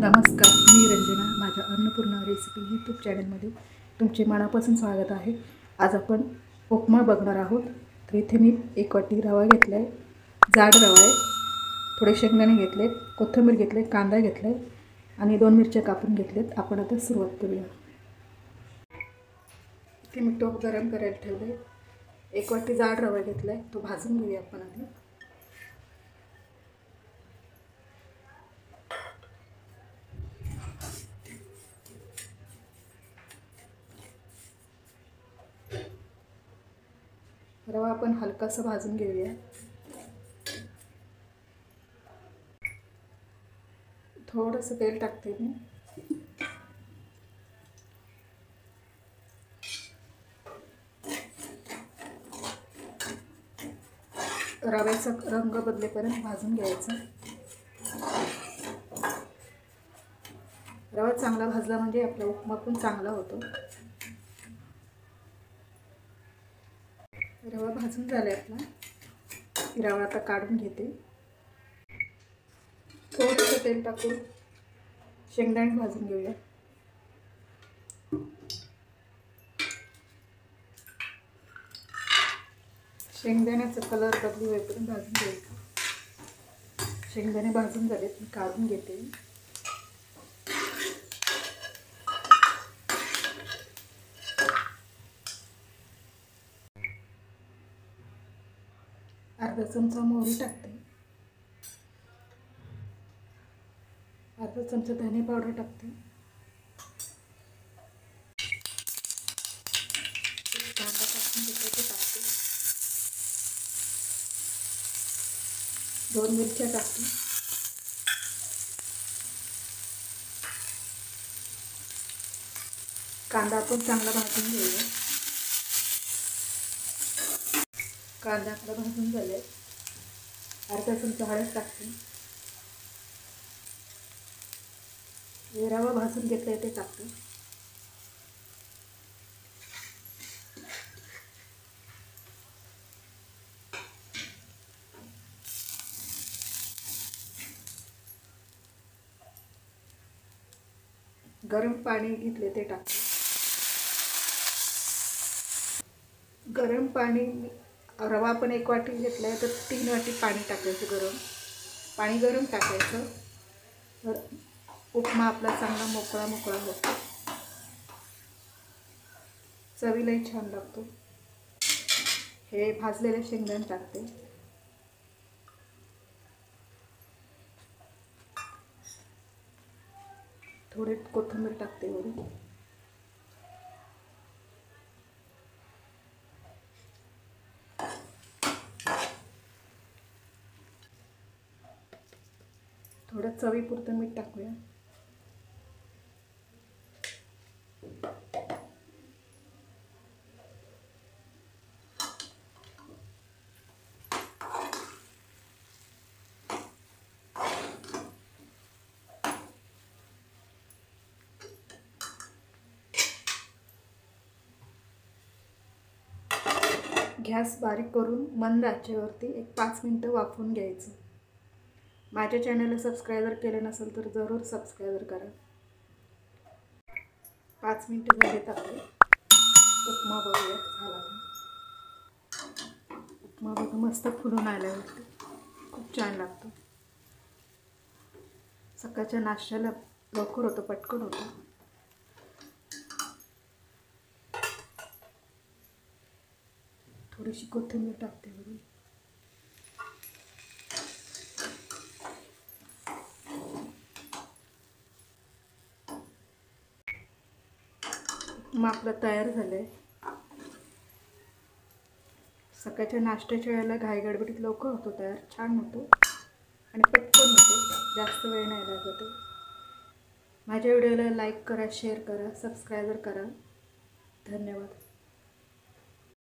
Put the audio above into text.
नमस्कार, मी रंजना. माझ्या Annapurna recipe YouTube चॅनलमध्ये तुमचे मनापासून स्वागत आहे. आज आपण उपमा बघणार आहोत. तर इथे मी 1 वाटी रवा घेतला आहे, जाड रवा आहे. थोडे शेंगदाणे घेतले, कोथिंबीर घेतले, कांदा घेतला आहे आणि 2 मिरच्या कापून घेतलेत. आपण आता सुरुवात करूया. इथे मी टोप गरम करायला ठेवले. 1 वाटी जाड रवा घेतला आहे, तो भाजून घेऊया आपण आधी. रवा आपण हलकासा भाजून घेऊया. थोडंसं तेल टाकते मी. रव्याचा रंग बदलेपर्यंत भाजून घ्यायचा. रवा चांगला भाजला म्हणजे आपला उपमा पण चांगला होतो. रवा भाजून झाला आपला. रवा आता काढून घेते. थोडंसं तेल टाकून शेंगदाणे भाजून घेऊया. शेंगदाण्याचा कलर बदली होईपर्यंत भाजून घ्यायचं. शेंगदाणे भाजून झालेत, मी काढून घेते. अर्धा चमचा मोहरी टाकते. अर्धा चमचा धने पावडर टाकते. कांदा टाकून घेते, ते टाकते. 2 मिरच्या टाकते. कांदा आपण चांगला भाजून घेऊया. कांदा आपला भाजून झाले. अर्धा चमचा हळद टाकते. रवा भाजून घेतला ते टाकते. गरम पाणी घेतले ते टाकते. गरम पाणी, रवा पण 1 वाटी घेतला आहे तर 3 वाटी पाणी टाकायचं. पाणी गरम टाकायचं. तर उपमा आपला चांगला मोकळा होतो. चवीलाही छान लागतो. हे भाजलेले शेंगदाणे टाकते. थोडे कोथिंबीर टाकते वरून. थोडं चवीपुरतं मीठ टाकूया. गॅस बारीक करून मंद आचेवरती 5 मिनिटं वाफवून घ्यायचं. माझ्या चॅनलला सबस्क्राईबर केलं नसेल तर जरूर सबस्क्राईबर करा. 5 मिनिटं झालेत आपले. उपमा बघूया झाला. उपमा बघा मस्त फुलून आल्यावरती खूप छान लागतो. सकाळच्या नाश्त्याला लवकर होतं, पटकन होतं. थोडीशी कोथिंबीर टाकते वरून. मग आपलं तयार झालंय. सकाळच्या नाश्त्याच्या वेळेला घाई गडबडीत लवकर होतो तयार, छान होतो आणि पटकन होतो. जास्त वेळ नाही लागत. माझ्या व्हिडिओला लाईक करा, शेअर करा, सबस्क्राईबर करा. धन्यवाद.